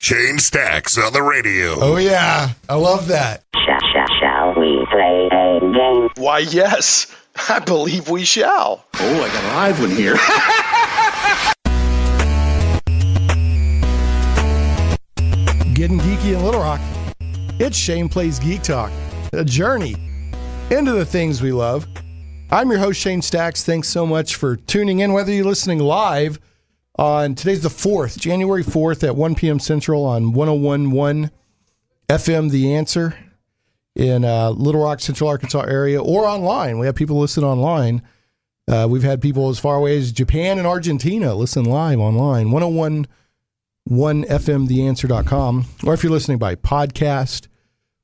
Shane Stacks on the radio. Oh, yeah. I love that. Shall we play a game? Why, yes. I believe we shall. Oh, I got a live one here. Getting geeky in Little Rock. It's Shane Plays Geek Talk, a journey into the things we love. I'm your host, Shane Stacks. Thanks so much for tuning in, whether you're listening live on today's the 4th, January 4th at 1 p.m. Central on 101.1 FM The Answer in Little Rock, Central Arkansas area, or online. We have people listen online. We've had people as far away as Japan and Argentina listen live online. 101.1 FMTheAnswer.com, or if you're listening by podcast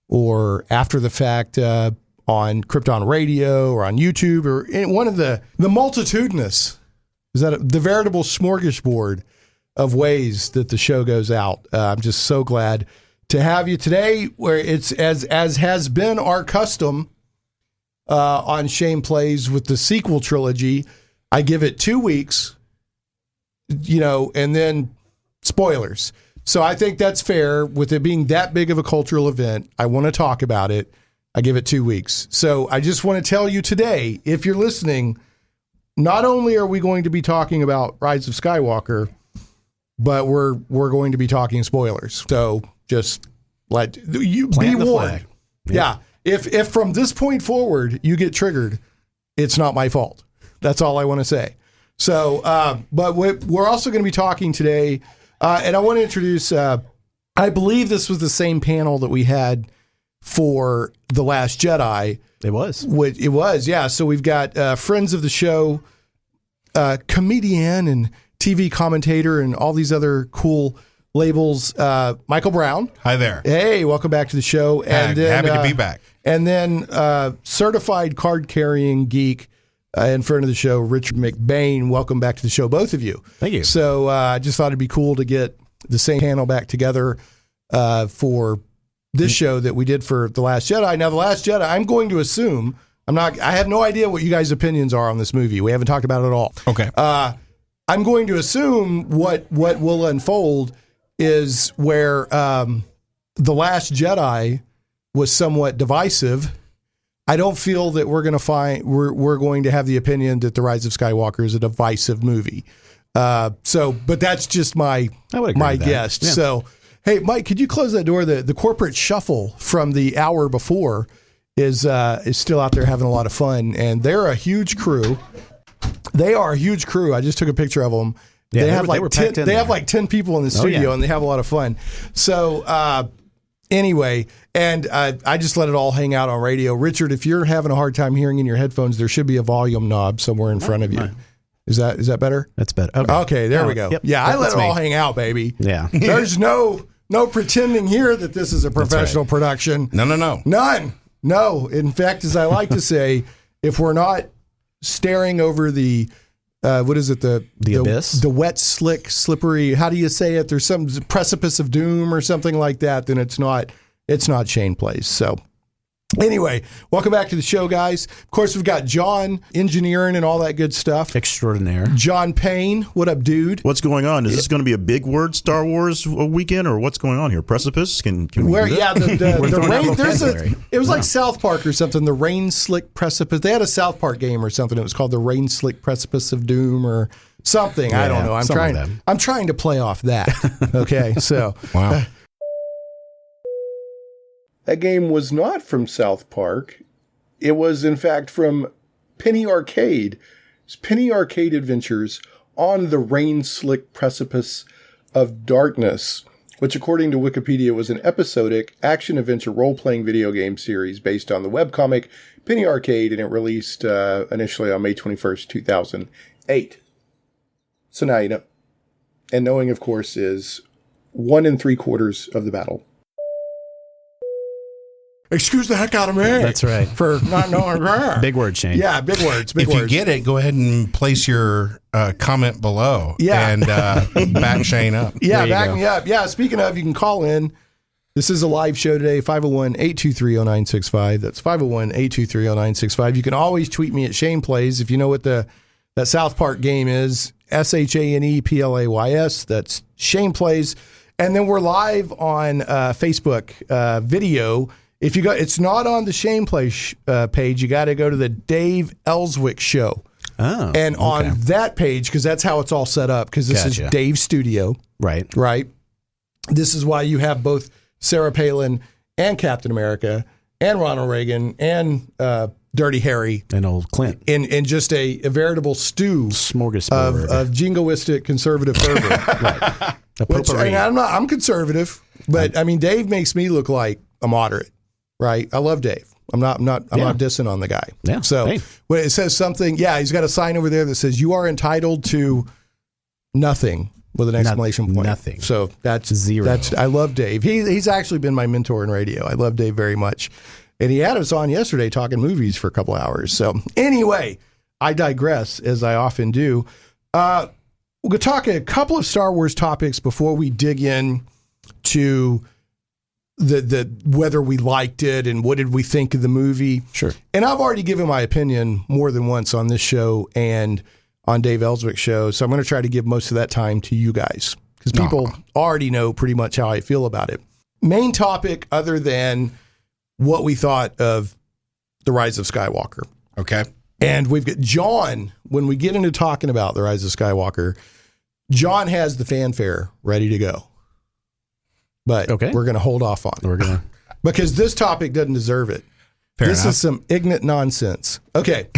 or after the fact on Krypton Radio or on YouTube or in one of the multitudinous, is that the veritable smorgasbord of ways that the show goes out. I'm just so glad to have you today, where it's as has been our custom on Shane Plays with the sequel trilogy. I give it 2 weeks, and then spoilers. So I think that's fair with it being that big of a cultural event. I want to talk about it. I give it 2 weeks. So I just want to tell you today, if you're listening, not only are we going to be talking about Rise of Skywalker, but we're going to be talking spoilers. So just let you be warned. Yeah. If from this point forward you get triggered, it's not my fault. That's all I want to say. So, but we're also going to be talking today, and I want to introduce, I believe this was the same panel that we had for The Last Jedi. It was. It was, yeah. So we've got friends of the show, comedian and TV commentator and all these other cool labels. Michael Brown. Hi there. Hey, welcome back to the show. And then, happy to be back. And then certified card-carrying geek and friend of the show, Richard McBain. Welcome back to the show, both of you. Thank you. So I just thought it'd be cool to get the same panel back together for this show that we did for The Last Jedi. Now, The Last Jedi, I'm going to assume, I have no idea what you guys' opinions are on this movie. We haven't talked about it at all. Okay. I'm going to assume what will unfold is where The Last Jedi was somewhat divisive. I don't feel that we're going to have the opinion that The Rise of Skywalker is a divisive movie. But that's just my guess. Yeah. So, hey, Mike, could you close that door? The corporate shuffle from the hour before is still out there having a lot of fun, and they're a huge crew. They are a huge crew. I just took a picture of them. Yeah, they have like 10 people in the studio, and they have a lot of fun. So, anyway, and I just let it all hang out on radio. Richard, if you're having a hard time hearing in your headphones, there should be a volume knob somewhere in front of you. Is that better? That's better. Okay, there we go. Yep. Yeah, I let it all hang out, baby. Yeah. There's no pretending here that this is a professional production. No. None. No. In fact, as I like to say, if we're not staring over the what is it? The abyss? The wet, slick, slippery, how do you say it? There's some precipice of doom or something like that, then it's not Shane Plays. So anyway, welcome back to the show, guys. Of course, we've got John engineering and all that good stuff. Extraordinaire. John Payne, what up, dude? What's going on? Is this going to be a big word Star Wars weekend, or what's going on here? Precipice? Can we Where? do that? Yeah, the rain. vocabulary. It was like South Park or something. The rain slick precipice. They had a South Park game or something. It was called the rain slick precipice of doom or something. I don't know. I'm trying to play off that. Okay, so Wow. That game was not from South Park. It was, in fact, from Penny Arcade. It's Penny Arcade Adventures on the Rain-Slick Precipice of Darkness, which, according to Wikipedia, was an episodic action-adventure role-playing video game series based on the webcomic Penny Arcade, and it released initially on May 21st, 2008. So now you know. And knowing, of course, is 1 3/4 of the battle. Excuse the heck out of me. That's right. For not knowing that. Big word, Shane. Yeah, big words. If you get it, go ahead and place your comment below. Yeah. And back Shane up. Yeah, back me up. Yeah, speaking of, you can call in. This is a live show today, 501-823-0965. That's 501-823-0965. You can always tweet me at Shane Plays if you know what that South Park game is. ShanePlays. That's Shane Plays. And then we're live on Facebook video. If you go, it's not on the Shane Plays page. You got to go to the Dave Ellswick Show. Oh, and on that page, because that's how it's all set up, because this is Dave's studio. Right. This is why you have both Sarah Palin and Captain America and Ronald Reagan and Dirty Harry and old Clint in just a veritable stew smorgasbord of jingoistic conservative fervor. Right. Which, I mean, I'm conservative, but I mean, Dave makes me look like a moderate, right? I love Dave. I'm not dissing on the guy. Yeah. So when it says something, he's got a sign over there that says you are entitled to nothing with an exclamation point. Nothing. So that's zero. I love Dave. He's actually been my mentor in radio. I love Dave very much. And he had us on yesterday talking movies for a couple hours. So anyway, I digress as I often do. We're going to talk a couple of Star Wars topics before we dig in to the whether we liked it and what did we think of the movie. Sure. And I've already given my opinion more than once on this show and on Dave Ellswick's show. So I'm going to try to give most of that time to you guys because people already know pretty much how I feel about it. Main topic other than what we thought of The Rise of Skywalker. Okay. And we've got John, when we get into talking about The Rise of Skywalker, John has the fanfare ready to go. But we're going to hold off on it. Because this topic doesn't deserve it. This is some ignorant nonsense. Okay.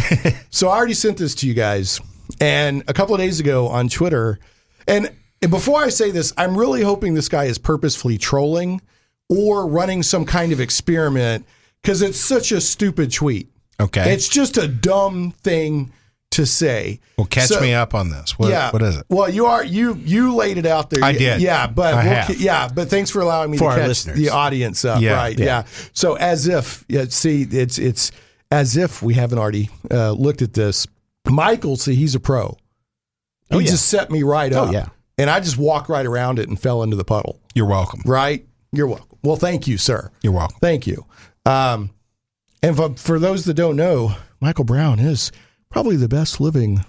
So I already sent this to you guys. And a couple of days ago on Twitter, and before I say this, I'm really hoping this guy is purposefully trolling or running some kind of experiment because it's such a stupid tweet. Okay. It's just a dumb thing to say. Well, catch me up on this. What is it? Well, you laid it out there. I did. Yeah, but but thanks for allowing me to catch the audience up. Yeah. Right. Yeah. So as if it's as if we haven't already looked at this. Michael, he's a pro. He just set me right up. Oh, yeah. And I just walked right around it and fell into the puddle. You're welcome. Right? You're welcome. Well, thank you, sir. You're welcome. Thank you. And for those that don't know, Michael Brown is probably the best living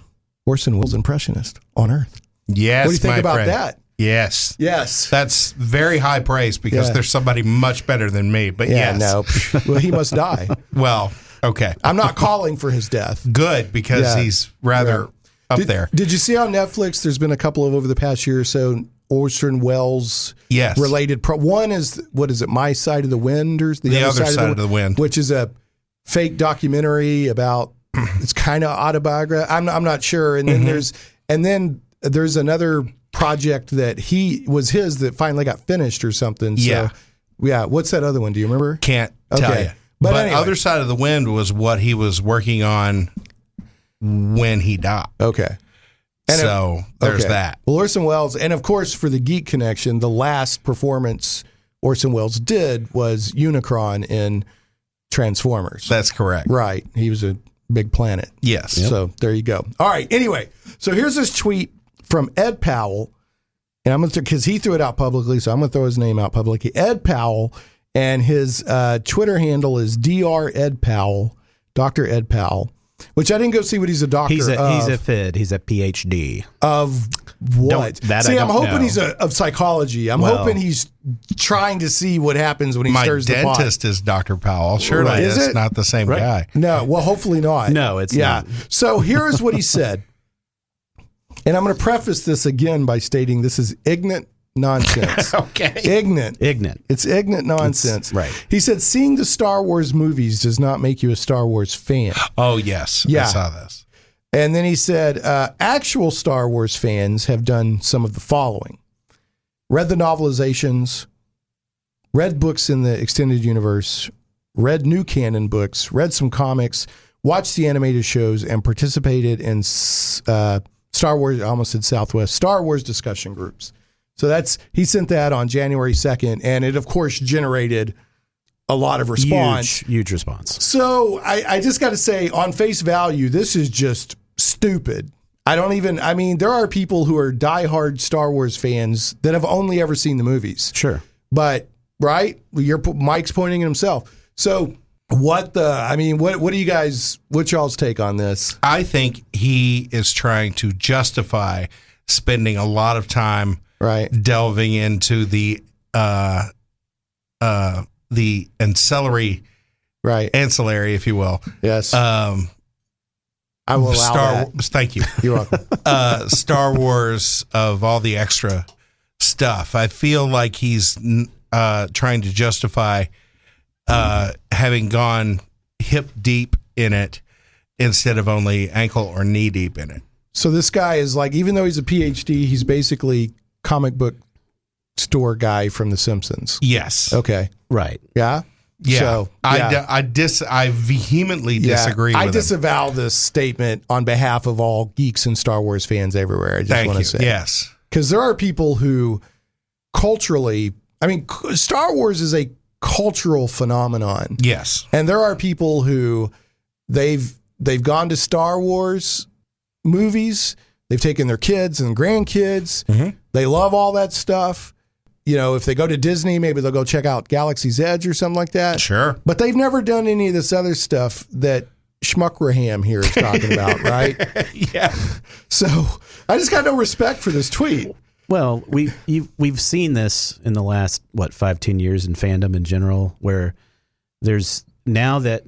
Orson Welles impressionist on earth. Yes, what do you think about friend. that? Yes. Yes. That's very high praise because there's somebody much better than me. But no. Well, he must die. Well, okay. I'm not calling for his death. Good, because he's rather up there. Did you see on Netflix, there's been a couple of over the past year or so, Orson Welles related. One is, what is it, My Side of the Wind? Or the Other Side of the Wind. Which is a fake documentary about, it's kind of autobiographical. I'm not sure. And then there's another project that was his that finally got finished or something. So, what's that other one? Do you remember? Can't tell you. But anyway. Other Side of the Wind was what he was working on when he died. Okay. And so there's that. Well, Orson Welles, and of course for the Geek Connection, the last performance Orson Welles did was Unicron in Transformers. That's correct. Right. He was a big planet. Yes. So there you go. All right. Anyway, so here's this tweet from Ed Powell, and I'm going to, because he threw it out publicly, so I'm going to throw his name out publicly. Ed Powell, and his Twitter handle is Dr. Ed Powell, Dr. Ed Powell. Which I didn't go see what he's a doctor he's a of. He's a FID. He's a PhD. Of what? I'm hoping know. He's of psychology. I'm hoping he's trying to see what happens when he stirs the pot. My dentist is Dr. Powell. Surely it's not the same guy. No, well, hopefully not. No, it's not. So here's what he said. And I'm going to preface this again by stating this is ignorant nonsense. Okay. Ignorant. It's ignorant nonsense. Right. He said, seeing the Star Wars movies does not make you a Star Wars fan. Oh, yes. Yeah. I saw this. And then he said, actual Star Wars fans have done some of the following. Read the novelizations, read books in the extended universe, read new canon books, read some comics, watched the animated shows, and participated in Star Wars, I almost said Southwest, Star Wars discussion groups. So he sent that on January 2nd, and it, of course, generated a lot of response. Huge response. So I just got to say, on face value, this is just stupid. There are people who are diehard Star Wars fans that have only ever seen the movies. Sure. But, right? Mike's pointing at himself. So what do you guys, what's y'all's take on this? I think he is trying to justify spending a lot of time Right. delving into the ancillary, Right. if you will. Yes. I will allow that. Thank you. You're welcome. Star Wars of all the extra stuff. I feel like he's trying to justify having gone hip deep in it instead of only ankle or knee deep in it. So this guy is like, even though he's a PhD, he's basically comic book store guy from The Simpsons. Yes. Okay. Right. Yeah. Yeah. So, yeah. I vehemently disagree with I him. disavow this statement on behalf of all geeks and Star Wars fans everywhere. I just want to say. Yes. Because there are people who culturally, I mean, Star Wars is a cultural phenomenon. Yes. And there are people who they've gone to Star Wars movies, they've taken their kids and grandkids, they love all that stuff. You know, if they go to Disney, maybe they'll go check out Galaxy's Edge or something like that. Sure. But they've never done any of this other stuff that Schmuckraham here is talking about, right? Yeah. So I just got no respect for this tweet. Well, we've seen this in the last 5-10 years in fandom in general, where there's now that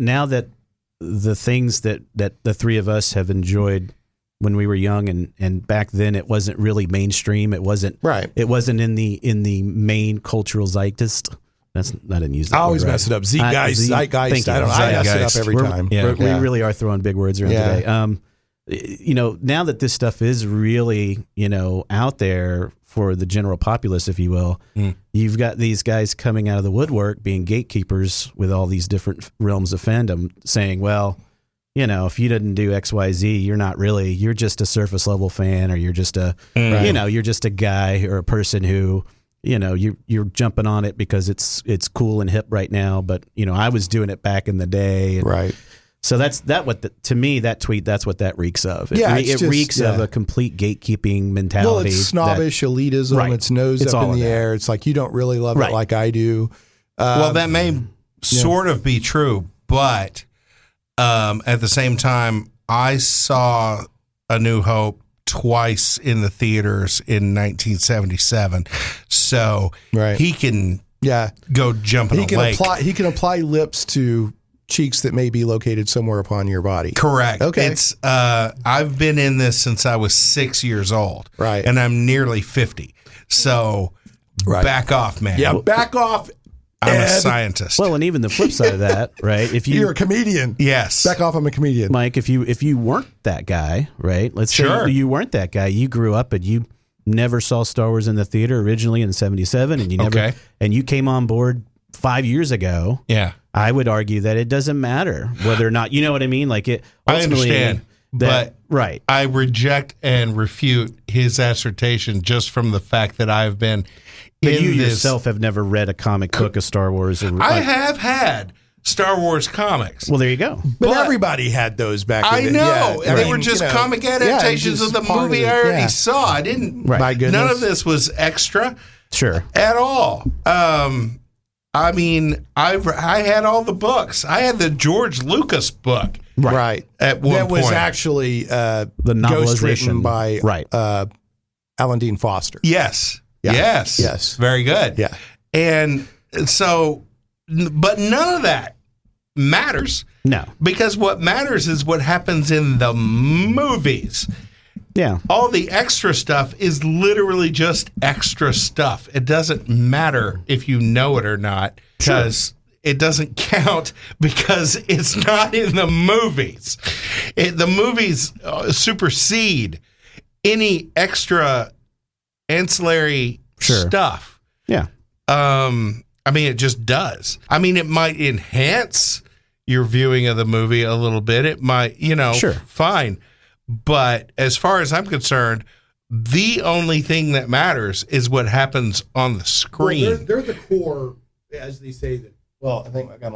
the things that the three of us have enjoyed when we were young and back then it wasn't really mainstream. It wasn't It wasn't in the main cultural zeitgeist. I didn't use that. I always word, mess right? it up. Zeitgeist. Thank you. I mess it up every We're- time. We really are throwing big words around today. You know, now that this stuff is really, out there for the general populace, if you will, you've got these guys coming out of the woodwork being gatekeepers with all these different realms of fandom saying, well, if you didn't do XYZ, you're just a surface level fan, or you're just you're just a guy or a person who, you're jumping on it because it's cool and hip right now. But, I was doing it back in the day. And right. So to me, that tweet, that's what that reeks of. It reeks of a complete gatekeeping mentality. Well, it's snobbish elitism. Right. It's nose It's up all in the of that. air. It's like you don't really love it like I do. Well, that may sort of be true, but at the same time, I saw A New Hope twice in the theaters in 1977, so he can go jump in a lake. He can apply lips to cheeks that may be located somewhere upon your body. Correct. Okay. It's I've been in this since I was 6 years old. Right. And I'm nearly 50. So back off, man. Yeah, back off. I'm Ed. a scientist. Well, and even the flip side of that, right? If You're a comedian. Yes. Back off, I'm a comedian. Mike, if you weren't that guy, right? Let's say you weren't that guy. You grew up and you never saw StarArs in the theater originally in '77, and you never and you came on board 5 years ago. Yeah. I would argue that it doesn't matter whether or not, you know what I mean? Like it ultimately, I understand. But I reject and refute his assertion just from the fact that I've been But you yourself have never read a comic book of Star Wars. I have had Star Wars comics. Well, there you go. But everybody had those back then. I know. Yeah, they were just comic adaptations of the movie I already saw. I didn't. My goodness. None of this was extra. Sure. At all. I mean, I had all the books. I had the George Lucas book. Right. At one that point. was actually the ghost written novelization by Alan Dean Foster. Yes. Yeah. Yes. Very good. Yeah. And so, but none of that matters. No. Because what matters is what happens in the movies. Yeah. All the extra stuff is literally just extra stuff. It doesn't matter if you know it or not, because it doesn't count because it's not in the movies. The movies supersede any extra ancillary stuff. Yeah. I mean, it just does. I mean, it might enhance your viewing of the movie a little bit. It might, fine. But as far as I'm concerned, the only thing that matters is what happens on the screen. Well, they're the core, as they say. Well, I think I got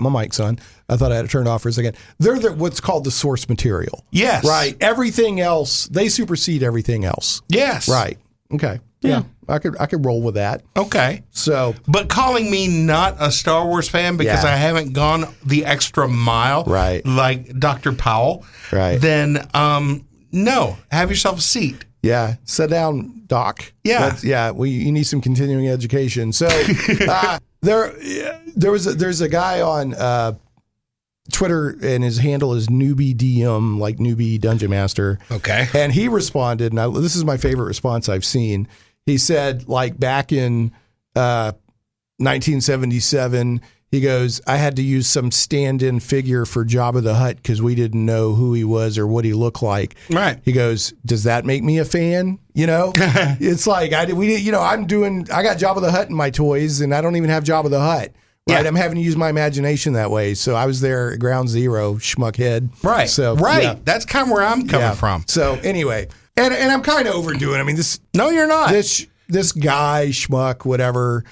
my mic's on. I thought I had to turn it off for a second. They're what's called the source material. Yes. Right. Everything else, they supersede everything else. Yes. Right. Okay. Yeah. I could roll with that. Okay. So, but calling me not a Star Wars fan because I haven't gone the extra mile, right, like Dr. Powell, right, then no, have yourself a seat. Yeah, sit down, Doc. Yeah. You need some continuing education. So there's a guy on Twitter, and his handle is newbie DM, like newbie dungeon master. Okay. And he responded, and this is my favorite response I've seen. He said, like back in 1977, he goes, I had to use some stand-in figure for Jabba the Hutt because we didn't know who he was or what he looked like. Right. He goes, does that make me a fan? You know, it's like I got Jabba the Hutt in my toys, and I don't even have Jabba the Hutt. Right. Yeah. I'm having to use my imagination that way. So I was there at ground zero, schmuck head. Right. So right. That's kind of where I'm coming from. So anyway, and I'm kind of overdoing. I mean, No, you're not. This guy, schmuck, whatever,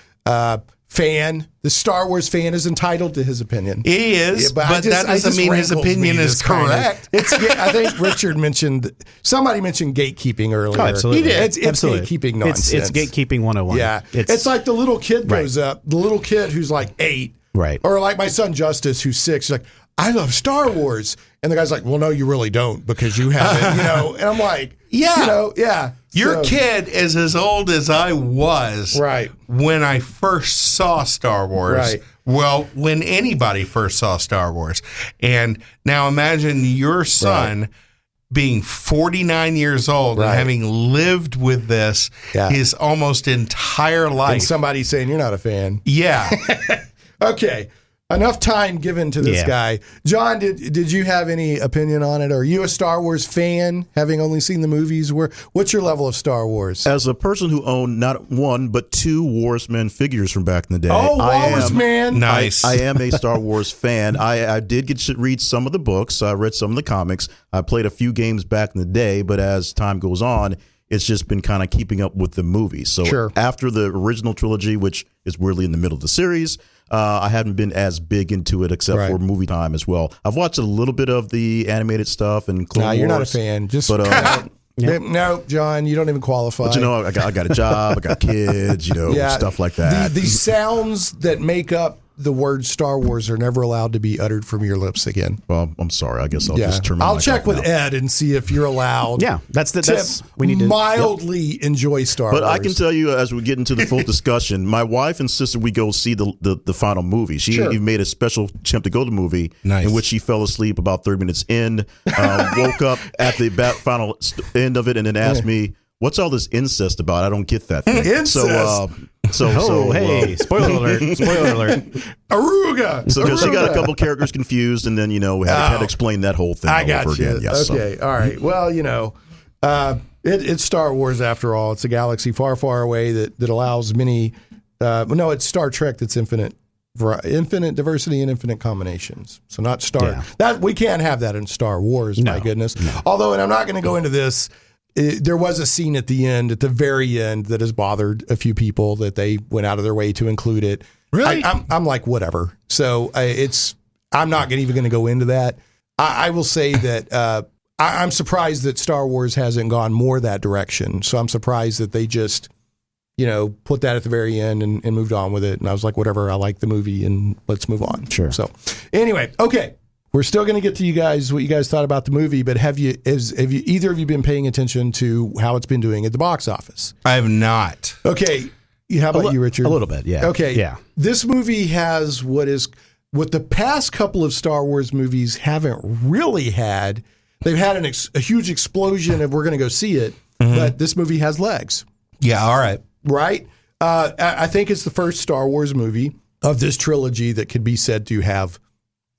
fan, the Star Wars fan is entitled to his opinion. He is, but that doesn't mean his opinion is correct. I think somebody mentioned gatekeeping earlier. Oh, absolutely. He did. It's gatekeeping nonsense. It's gatekeeping 101. Yeah. It's like the little kid goes up, the little kid who's like 8. Right. Or like my son Justice, who's 6, he's like, I love Star Wars. And the guy's like, well, no, you really don't because you haven't, And I'm like, yeah. Your kid is as old as I was when I first saw Star Wars. Right. Well, when anybody first saw Star Wars. And now imagine your son being 49 years old and having lived with this his almost entire life. And somebody saying you're not a fan. Yeah. Okay. Enough time given to this guy. John, did you have any opinion on it? Are you a Star Wars fan, having only seen the movies? What's your level of Star Wars? As a person who owned not one, but 2 Warsman figures from back in the day. Oh, Warsman. Nice. I am a Star Wars fan. I did get to read some of the books. I read some of the comics. I played a few games back in the day, but as time goes on, it's just been kind of keeping up with the movies. So after the original trilogy, which is weirdly in the middle of the series, I haven't been as big into it except for movie time as well. I've watched a little bit of the animated stuff and Clone Wars. You're not a fan. No, John, you don't even qualify. But I got a job, I got kids, stuff like that. The sounds that make up the word Star Wars are never allowed to be uttered from your lips again. Well, I'm sorry. I guess I'll just turn my mic I'll check off with now. Ed and see if you're allowed. We need to mildly enjoy Star Wars. But I can tell you, as we get into the full discussion, my wife insisted we go see the final movie. She even made a special attempt to go to the movie, in which she fell asleep about 30 minutes in, woke up at the final end of it, and then asked me, what's all this incest about? I don't get that thing. Incest? Spoiler alert. Spoiler alert. Aruga. So she got a couple characters confused, and then, we had to explain that whole thing over again. Yes, okay. All right. Well, it's Star Wars after all. It's a galaxy far, far away that allows many. No, it's Star Trek that's infinite diversity and infinite combinations. So not Star. That we can't have that in Star Wars. My goodness. No. Although, and I'm not going to go into this. There was a scene at the very end, that has bothered a few people that they went out of their way to include it. Really? I'm like, whatever. So I'm not even going to go into that. I will say that I'm surprised that Star Wars hasn't gone more that direction. So I'm surprised that they just, put that at the very end and moved on with it. And I was like, whatever, I like the movie and let's move on. Sure. So anyway, okay. We're still going to get to you guys, what you guys thought about the movie, but have you either of you been paying attention to how it's been doing at the box office? I have not. Okay. How about you, Richard? A little bit, yeah. Okay. Yeah. This movie has what the past couple of Star Wars movies haven't really had. They've had a huge explosion of we're going to go see it, but this movie has legs. Yeah, all right. Right? I think it's the first Star Wars movie of this trilogy that could be said to have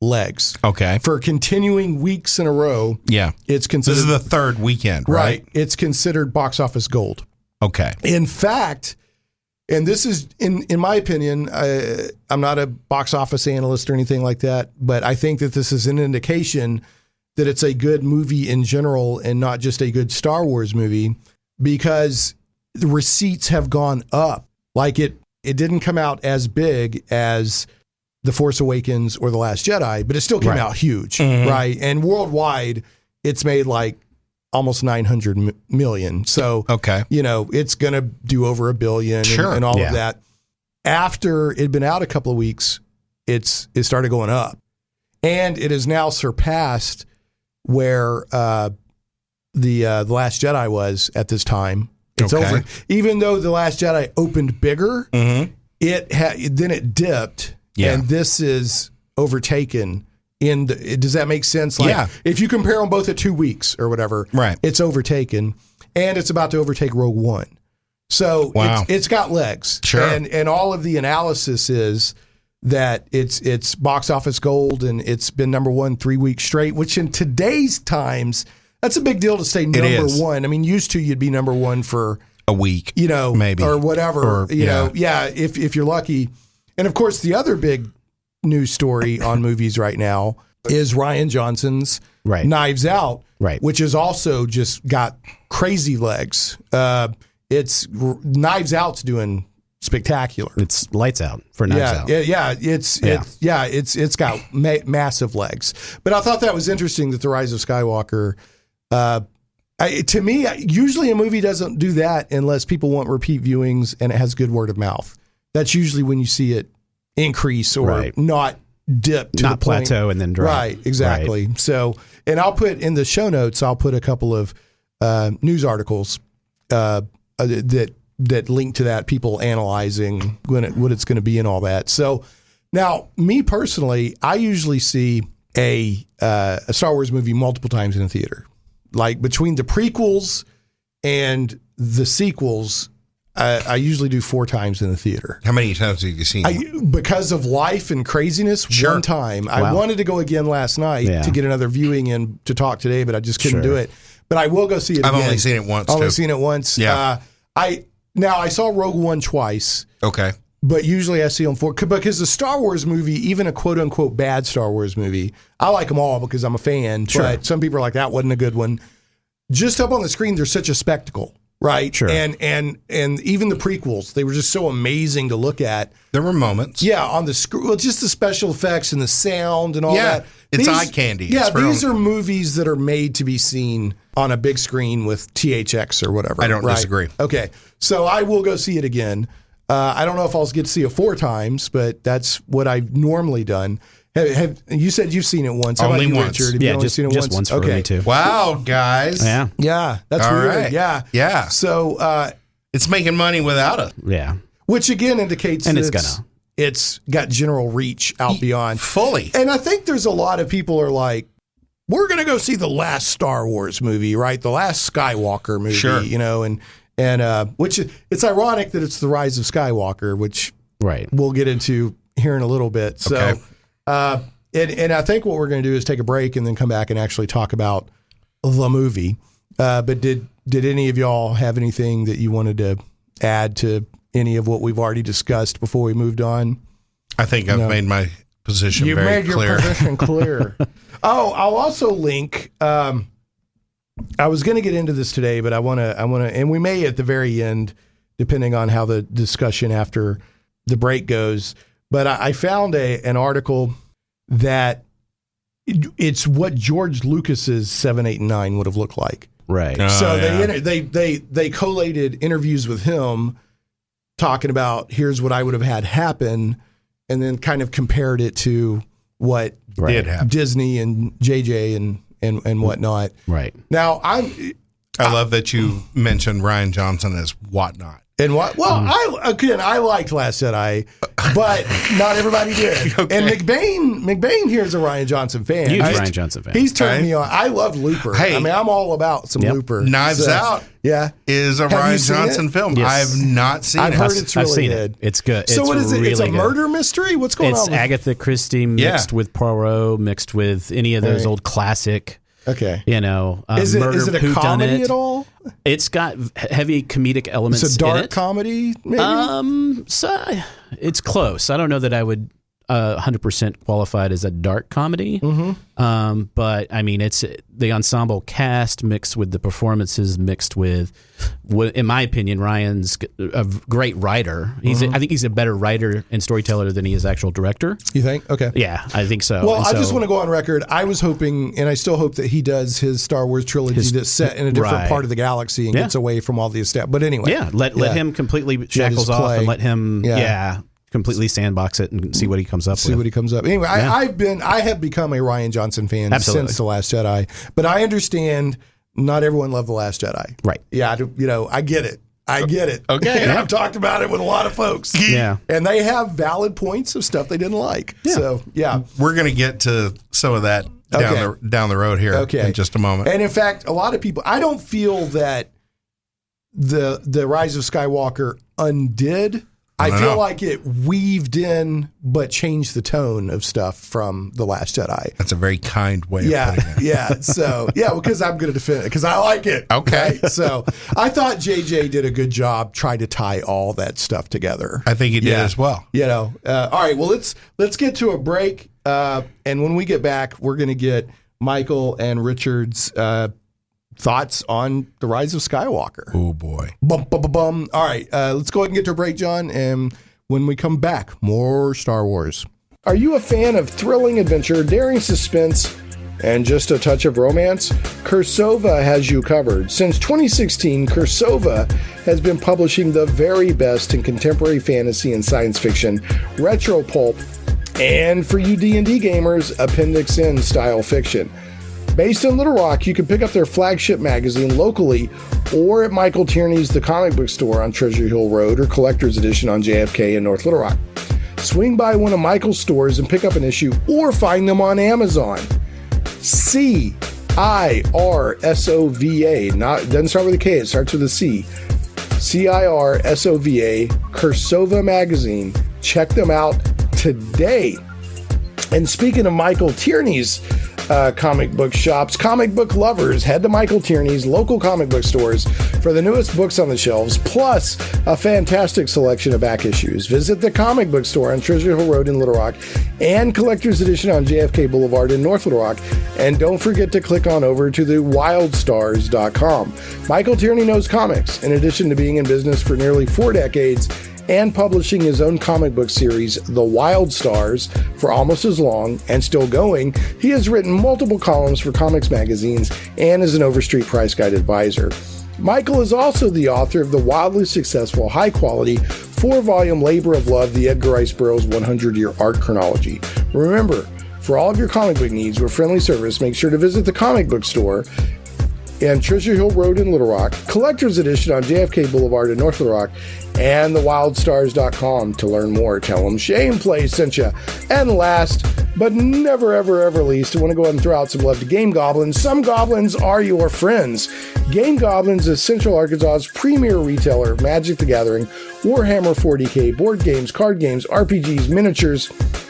legs. Okay. For continuing weeks in a row. Yeah. It's considered. This is the third weekend, right? It's considered box office gold. Okay. In fact, and this is, in my opinion, I'm not a box office analyst or anything like that, but I think that this is an indication that it's a good movie in general and not just a good Star Wars movie, because the receipts have gone up. Like it didn't come out as big as The Force Awakens or The Last Jedi, but it still came out huge, right? And worldwide, it's made like almost 900 million. So, it's going to do over $1 billion and all of that. After it'd been out a couple of weeks, it started going up. And it has now surpassed where the Last Jedi was at this time. It's over. Even though the Last Jedi opened bigger, then it dipped, and this is overtaken. Does that make sense? Like, if you compare them both at 2 weeks or whatever, it's overtaken, and it's about to overtake Rogue One. So it's got legs. Sure. And all of the analysis is that it's box office gold, and it's been number one 3 weeks straight, which in today's times, that's a big deal to stay number one. I mean, used to you'd be number one for a week, maybe, or whatever, if you're lucky. And of course, the other big news story on movies right now is Rian Johnson's Knives Out, which has also just got crazy legs. It's Knives Out's doing spectacular. It's lights out for Knives Out. It's got massive legs. But I thought that was interesting that the Rise of Skywalker. To me, usually a movie doesn't do that unless people want repeat viewings and it has good word of mouth. That's usually when you see it increase or not dip to not the point. plateau and then drop. Right, exactly. Right. So, and I'll put in the show notes, I'll put a couple of news articles that link to that, people analyzing what it's going to be and all that. So now, me personally, I usually see a Star Wars movie multiple times in a theater. Like between the prequels and the sequels, I usually do 4 times in the theater. How many times have you seen? Because of life and craziness, one time. Wow. I wanted to go again last night to get another viewing and to talk today, but I just couldn't do it. But I will go see it again. I've only seen it once. Seen it once. Yeah. I saw Rogue One twice. Okay. But usually I see them 4 because the Star Wars movie, even a quote unquote bad Star Wars movie, I like them all because I'm a fan. Sure. But some people are like, that wasn't a good one. Just up on the screen, they're such a spectacle, right? Sure. And even the prequels, they were just so amazing to look at. There were moments. Yeah, on the screen, well, just the special effects and the sound and all that. It's eye candy. Yeah, these are movies that are made to be seen on a big screen with THX or whatever. I don't disagree. Okay, so I will go see it again. I don't know if I'll get to see it 4 times, but that's what I've normally done. Have you said you've seen it once? Only once. Richard? Have you only seen it just once for me too. Wow, guys. Yeah, that's all weird. Right. Yeah. So it's making money without it. Yeah, which again indicates that it's got general reach out beyond fully. And I think there's a lot of people are like, we're going to go see the last Star Wars movie, right? The last Skywalker movie, sure. And which it's ironic that it's the Rise of Skywalker, which we'll get into here in a little bit. So, okay. And I think what we're going to do is take a break and then come back and actually talk about the movie. But did any of y'all have anything that you wanted to add to any of what we've already discussed before we moved on? I think I've made my position very clear. You've made your position clear. Oh, I'll also link. I was going to get into this today, but I want to, and we may at the very end, depending on how the discussion after the break goes. But I found an article that it's what George Lucas's 7, 8, and 9 would have looked like. Right. So they collated interviews with him, talking about here's what I would have had happen, and then kind of compared it to what did happen. Disney and JJ and whatnot. Right. Now I love that you mentioned Rian Johnson as whatnot. And what? Well, I liked Last Jedi, but not everybody did. Okay. And McBain here is a Rian Johnson fan. Huge Rian Johnson fan. He's turned me on. I love Looper. Hey, I mean, I'm all about some Looper. Knives Out is a Rian Johnson film. Yes. I have not seen it. I've heard it's really good. It's good. So what is it? Really it's a murder mystery? What's going on? It's Agatha Christie mixed with Poirot, mixed with any of those old classic. Okay. Is it a comedy at all? It's got heavy comedic elements. It's a dark in it. comedy, maybe? So it's close. I don't know that I would 100% qualify it as a dark comedy. Mm-hmm. But I mean, it's the ensemble cast mixed with the performances mixed with, in my opinion, Ryan's a great writer. I think he's a better writer and storyteller than he is actual director. You think? Okay. Yeah, I think so. Well, I just want to go on record. I was hoping, and I still hope that he does his Star Wars trilogy that's set in a different part of the galaxy and gets away from all the established. But anyway. Yeah, let him completely shackles off and let him, completely sandbox it and see what he comes up with. See what he comes up. Anyway, I have become a Rian Johnson fan since The Last Jedi, but I understand not everyone loved The Last Jedi. Right. Yeah, I get it. I get it. Okay. I've talked about it with a lot of folks. Yeah. And they have valid points of stuff they didn't like. Yeah. So, yeah. We're going to get to some of that down the road here in just a moment. And in fact, a lot of people, I don't feel that the Rise of Skywalker undid. I feel like it weaved in, but changed the tone of stuff from The Last Jedi. That's a very kind way of putting it. Yeah. So, because I'm going to defend it, because I like it. Okay. Right? So, I thought JJ did a good job trying to tie all that stuff together. I think he did as well. All right. Well, let's get to a break. And when we get back, we're going to get Michael and Richard's thoughts on The Rise of Skywalker. Oh, boy. Bum, bum, bum, bum. All right, let's go ahead and get to a break, John. And when we come back, more Star Wars. Are you a fan of thrilling adventure, daring suspense, and just a touch of romance? Cursova has you covered. Since 2016, Cursova has been publishing the very best in contemporary fantasy and science fiction, retro pulp, and for you D&D gamers, Appendix N style fiction. Based in Little Rock, you can pick up their flagship magazine locally or at Michael Tierney's The Comic Book Store on Treasure Hill Road or Collector's Edition on JFK in North Little Rock. Swing by one of Michael's stores and pick up an issue or find them on Amazon. CIRSOVA, doesn't start with a K, it starts with a C. CIRSOVA, Cursova Magazine. Check them out today. And speaking of Michael Tierney's comic book shops, comic book lovers, head to Michael Tierney's local comic book stores for the newest books on the shelves, plus a fantastic selection of back issues. Visit the comic book store on Treasure Hill Road in Little Rock and Collector's Edition on JFK Boulevard in North Little Rock. And don't forget to click on over to the wildstars.com. Michael Tierney knows comics. In addition to being in business for nearly 4 decades, and publishing his own comic book series, The Wild Stars, for almost as long and still going, he has written multiple columns for comics magazines and is an Overstreet Price Guide advisor. Michael is also the author of the wildly successful, high-quality, 4-volume labor of love, the Edgar Rice Burroughs 100-Year Art Chronology. Remember, for all of your comic book needs with friendly service, make sure to visit the comic book store and Treasure Hill Road in Little Rock, Collector's Edition on JFK Boulevard in North Little Rock, and thewildstars.com to learn more. Tell them Shane Plays sent you. And last, but never, ever, ever least, I want to go ahead and throw out some love to Game Goblins. Some goblins are your friends. Game Goblins is Central Arkansas's premier retailer of Magic the Gathering, Warhammer 40K, board games, card games, RPGs, miniatures,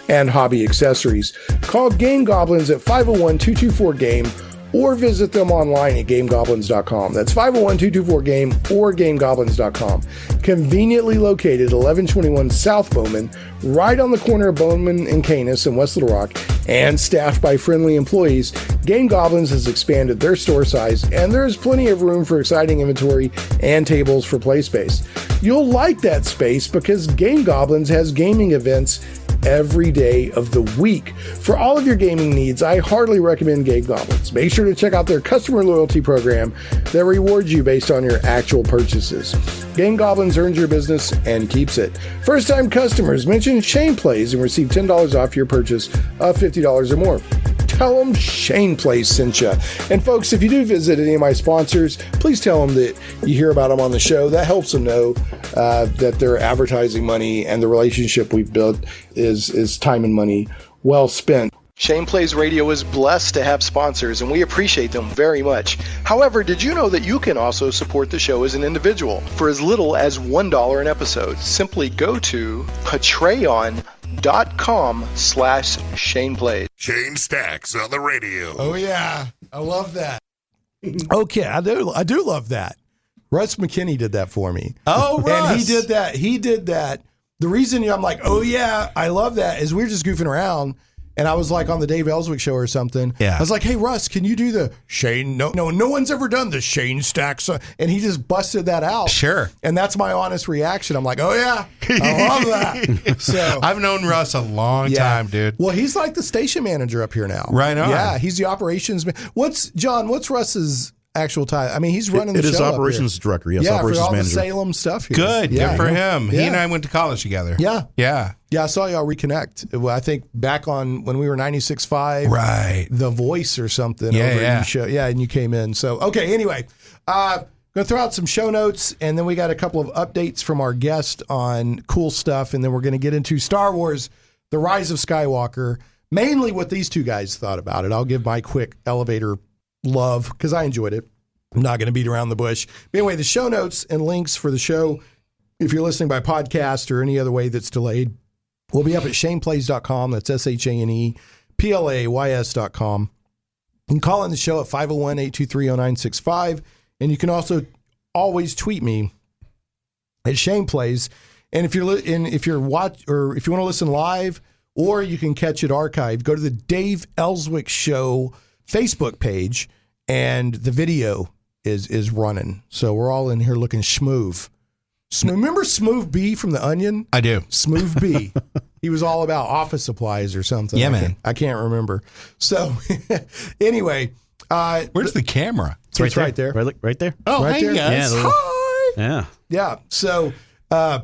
and hobby accessories. Call Game Goblins at 501-224-GAME or visit them online at gamegoblins.com. That's 501-224-GAME or gamegoblins.com. Conveniently located 1121 South Bowman, right on the corner of Bowman and Canis in West Little Rock, and staffed by friendly employees, Game Goblins has expanded their store size, and there is plenty of room for exciting inventory and tables for play space. You'll like that space because Game Goblins has gaming events every day of the week. For all of your gaming needs, I heartily recommend Game Goblins. Make sure to check out their customer loyalty program that rewards you based on your actual purchases. Game Goblins earns your business and keeps it. First-time customers, mention Shane Plays and receive $10 off your purchase of $50 or more. Tell them Shane Plays sent you. And folks, if you do visit any of my sponsors, please tell them that you hear about them on the show. That helps them know that their advertising money and the relationship we've built is time and money well spent. Shane Plays Radio is blessed to have sponsors, and we appreciate them very much. However, did you know that you can also support the show as an individual for as little as $1 an episode? Simply go to patreon.com/Shane Plays. Shane Stacks on the radio. Oh yeah, I love that. Okay, I do love that. Russ McKinney did that for me. Oh, Russ. And he did that. The reason I'm like, oh yeah, I love that is we were just goofing around. And I was like on the Dave Ellswick show or something. Yeah. I was like, hey, Russ, can you do the Shane? No one's ever done the Shane Stacks. And he just busted that out. Sure. And that's my honest reaction. I'm like, oh, yeah, I love that. So I've known Russ a long time, dude. Well, he's like the station manager up here now. Right on. Yeah, he's the operations man. What's Russ's actual title. I mean, he's running the show. It is operations director. Yes, operations for all manager. the Salem stuff here. Good for him. He and I went to college together. Yeah. I saw y'all reconnect. Well, I think back on when we were 96.5. Right. The Voice or something. And you came in. So, okay, anyway. Going to throw out some show notes, and then we got a couple of updates from our guest on cool stuff, and then we're going to get into Star Wars, The Rise of Skywalker, mainly what these two guys thought about it. I'll give my quick elevator love because I enjoyed it. I'm not going to beat around the bush. But anyway, the show notes and links for the show, if you're listening by podcast or any other way that's delayed, will be up at shaneplays.com. That's ShanePlays.com. You can call in the show at 501-823-0965. And you can also always tweet me at Shane Plays. And if you want to listen live, or you can catch it archived, go to the Dave Ellswick Show Facebook page, and the video is running. So we're all in here looking schmoove. Remember Smooth B from The Onion? I do. Smooth B. He was all about office supplies or something. Yeah, man. I can't remember. So anyway. Where's the camera? It's right there. Right there. Oh, right hey, there. guys. Yeah, Hi. Yeah. So I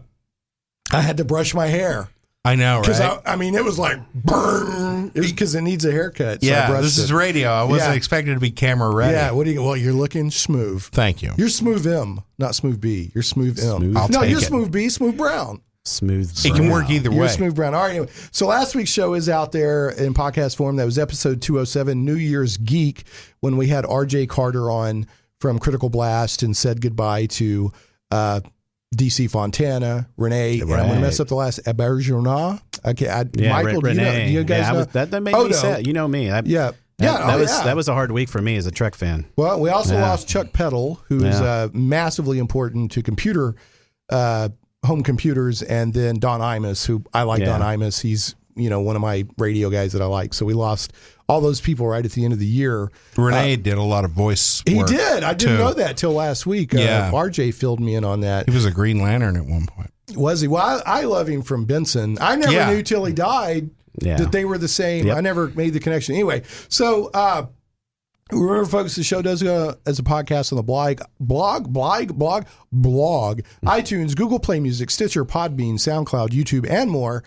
had to brush my hair. I know, Because right? it was like burn. Because it needs a haircut. So I brushed this is it. radio. I wasn't expected to be camera ready. Yeah. Well, you're looking smooth. Thank you. You're Smooth M, not Smooth B. You're Smooth M. Smooth. I'll No, take you're it. Smooth B, Smooth Brown. Smooth. It can work either You're way. Smooth Brown. All right. Anyway, so last week's show is out there in podcast form. That was episode 207, New Year's Geek, when we had RJ Carter on from Critical Blast and said goodbye to DC Fontana, Renee, and I'm going to mess up the last, Bergeron. Okay, Michael, Renee. do you guys know? That made me sad. You know me. That was a hard week for me as a Trek fan. Well, we also lost Chuck Peddle, who is massively important to home computers, and then Don Imus, who I like. Don Imus, he's one of my radio guys that I like. So we lost all those people right at the end of the year. Renee did a lot of voice work. He did. I didn't know that till last week. RJ filled me in on that. He was a Green Lantern at one point. Was he? Well, I love him from Benson. I never knew till he died that they were the same. Yep. I never made the connection. Anyway, so remember, folks, the show does go as a podcast on the blog, iTunes, Google Play Music, Stitcher, Podbean, SoundCloud, YouTube, and more.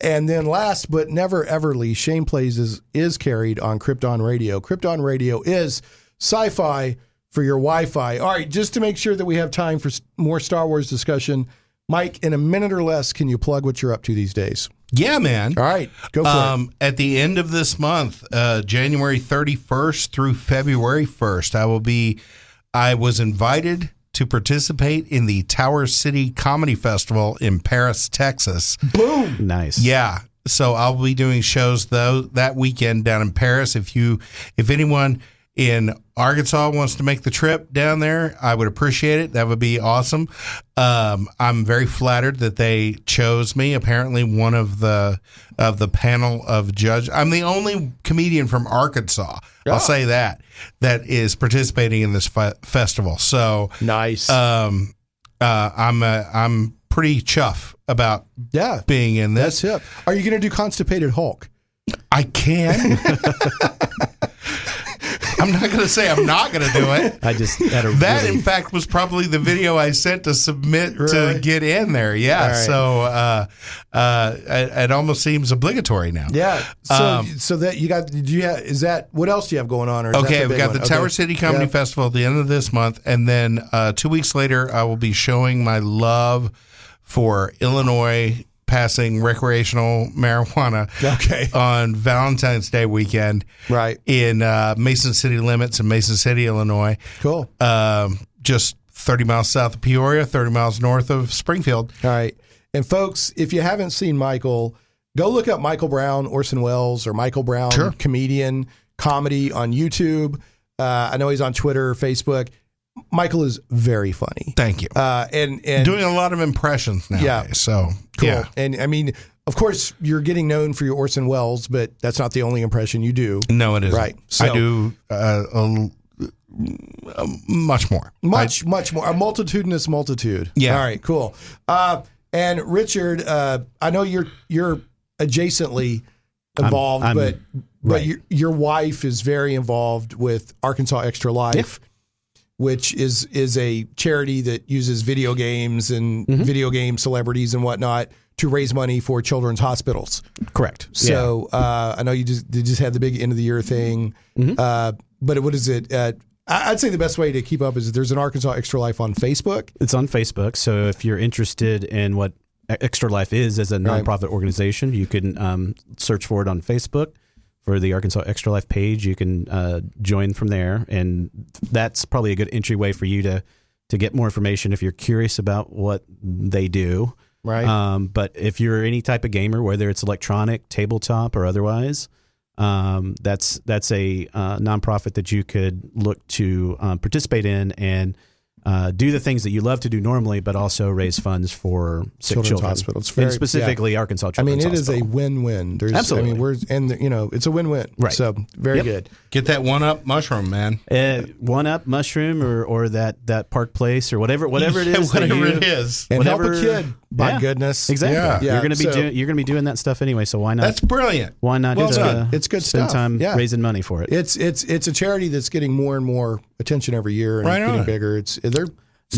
And then last but never ever least, Shane Plays is carried on Krypton Radio. Krypton Radio is sci-fi for your Wi-Fi. All right, just to make sure that we have time for more Star Wars discussion, Mike, in a minute or less, can you plug what you're up to these days? Yeah, man. All right, go for it. At the end of this month, January 31st through February 1st, I was invited to participate in the Tower City Comedy Festival in Paris, Texas. Boom. Nice. Yeah. So I'll be doing shows that weekend down in Paris. If anyone in Arkansas wants to make the trip down there, I would appreciate it. That would be awesome. I'm very flattered that they chose me. Apparently, one of the panel of judges. I'm the only comedian from Arkansas. I'll say that is participating in this festival. So nice. I'm pretty chuff about being in this. That's hip. Are you going to do Constipated Hulk? I can. I'm not going to say I'm not going to do it. I just had in fact, was probably the video I sent to submit to get in there. Yeah. Right. So it almost seems obligatory now. Yeah. So that you got? Is that what else do you have going on? Or I've got the Tower City Comedy Festival at the end of this month, and then 2 weeks later, I will be showing my love for Illinois passing recreational marijuana on Valentine's Day weekend in Mason City limits in Mason City, Illinois. Cool. Just 30 miles south of Peoria, 30 miles north of Springfield. All right. And folks, if you haven't seen Michael, go look up Michael Brown, Orson Welles, or Michael Brown comedian comedy on YouTube. I know he's on Twitter, Facebook. Michael is very funny. Thank you. And doing a lot of impressions now. Yeah. So cool. Yeah. And I mean, of course, you're getting known for your Orson Welles, but that's not the only impression you do. No, it isn't. Right. So, I do much more. Much more. A multitudinous multitude. Yeah. All right. Cool. And Richard, I know you're adjacently involved, but your wife is very involved with Arkansas Extra Life. which is a charity that uses video games and video game celebrities and whatnot to raise money for children's hospitals. Correct. So I know you just had the big end of the year thing, but what is it? I'd say the best way to keep up is there's an Arkansas Extra Life on Facebook. It's on Facebook. So if you're interested in what Extra Life is as a nonprofit organization, you can search for it on Facebook for the Arkansas Extra Life page. You can join from there, and that's probably a good entryway for you to get more information if you're curious about what they do. Right. But if you're any type of gamer, whether it's electronic, tabletop, or otherwise, that's a nonprofit that you could look to participate in and do the things that you love to do normally, but also raise funds for sick children's hospitals, and specifically Arkansas Children's Hospital. Hospital. Is a win-win. Absolutely. It's a win-win. Right. So very good. Get that one-up mushroom, man. One-up mushroom or that Park Place or whatever it is. Whatever it is. And help a kid. By goodness. Exactly. Yeah. You're gonna be doing that stuff anyway. So why not? That's brilliant. Why not? It's good spend stuff. time raising money for it. It's a charity that's getting more and more attention every year and getting bigger.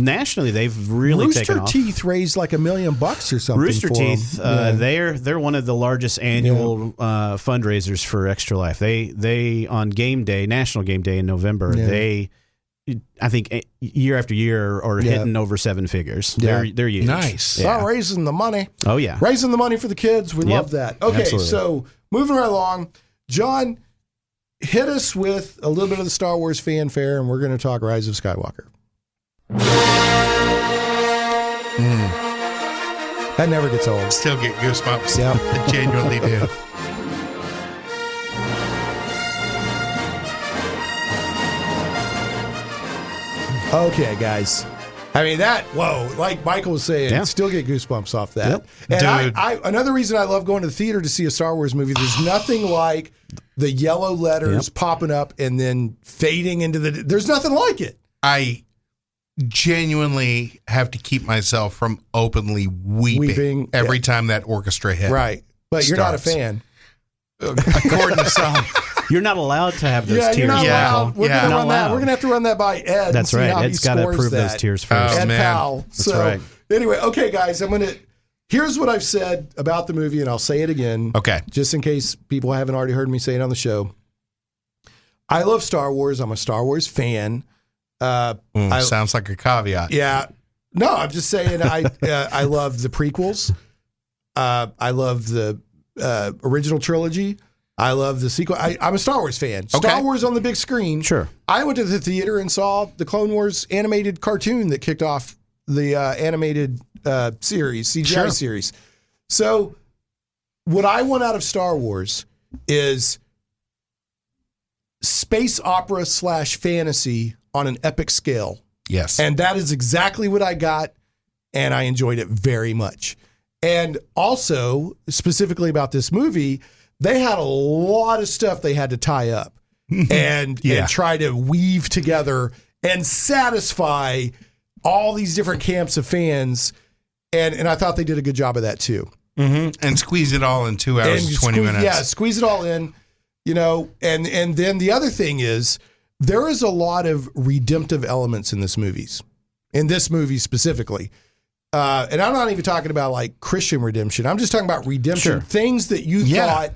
Nationally, they've really taken off. Rooster Teeth raised like $1 million or something. Rooster for Teeth, them. they're one of the largest annual fundraisers for Extra Life. They on game day, National Game Day in November, I think year after year are hitting over 7 figures. Yeah. They're huge. Nice. Well, raising the money. Oh yeah, raising the money for the kids. We love that. Okay, absolutely. So moving right along, John, hit us with a little bit of the Star Wars fanfare, and we're going to talk Rise of Skywalker. That never gets old. Still get goosebumps. Yeah. I genuinely do. Okay, guys. I mean, like Michael was saying, still get goosebumps off that. Yep. And Dude. another reason I love going to the theater to see a Star Wars movie, there's nothing like the yellow letters popping up and then fading into there's nothing like it. I genuinely have to keep myself from openly weeping every time that orchestra hit. Right. But you're not a fan. According to some. You're not allowed to have those tears. You're not allowed. We're not going allowed. to have to run that by Ed. That's and see right. how Ed's he got to scores approve that. those tears first. Ed man. Powell. That's So right. anyway, okay, guys, here's what I've said about the movie, and I'll say it again. Okay. Just in case people haven't already heard me say it on the show. I love Star Wars. I'm a Star Wars fan. Sounds like a caveat. Yeah. No, I'm just saying I love the prequels. I love the original trilogy. I love the sequel. I'm a Star Wars fan. Star Wars on the big screen. Sure. I went to the theater and saw the Clone Wars animated cartoon that kicked off the animated series, CGI series. So what I want out of Star Wars is space opera / fantasy on an epic scale. Yes. And that is exactly what I got, and I enjoyed it very much. And also, specifically about this movie, they had a lot of stuff they had to tie up and try to weave together and satisfy all these different camps of fans. And I thought they did a good job of that too. Mm-hmm. And squeeze it all in 2 hours and 20 minutes. Yeah, squeeze it all in, and then the other thing is there is a lot of redemptive elements in this movie specifically. And I'm not even talking about like Christian redemption. I'm just talking about redemption. Things that you thought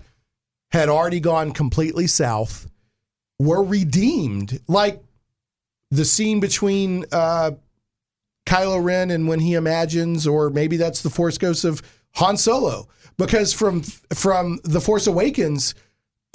had already gone completely south were redeemed. Like the scene between Kylo Ren and when he imagines, or maybe that's the Force Ghost of Han Solo. Because from The Force Awakens,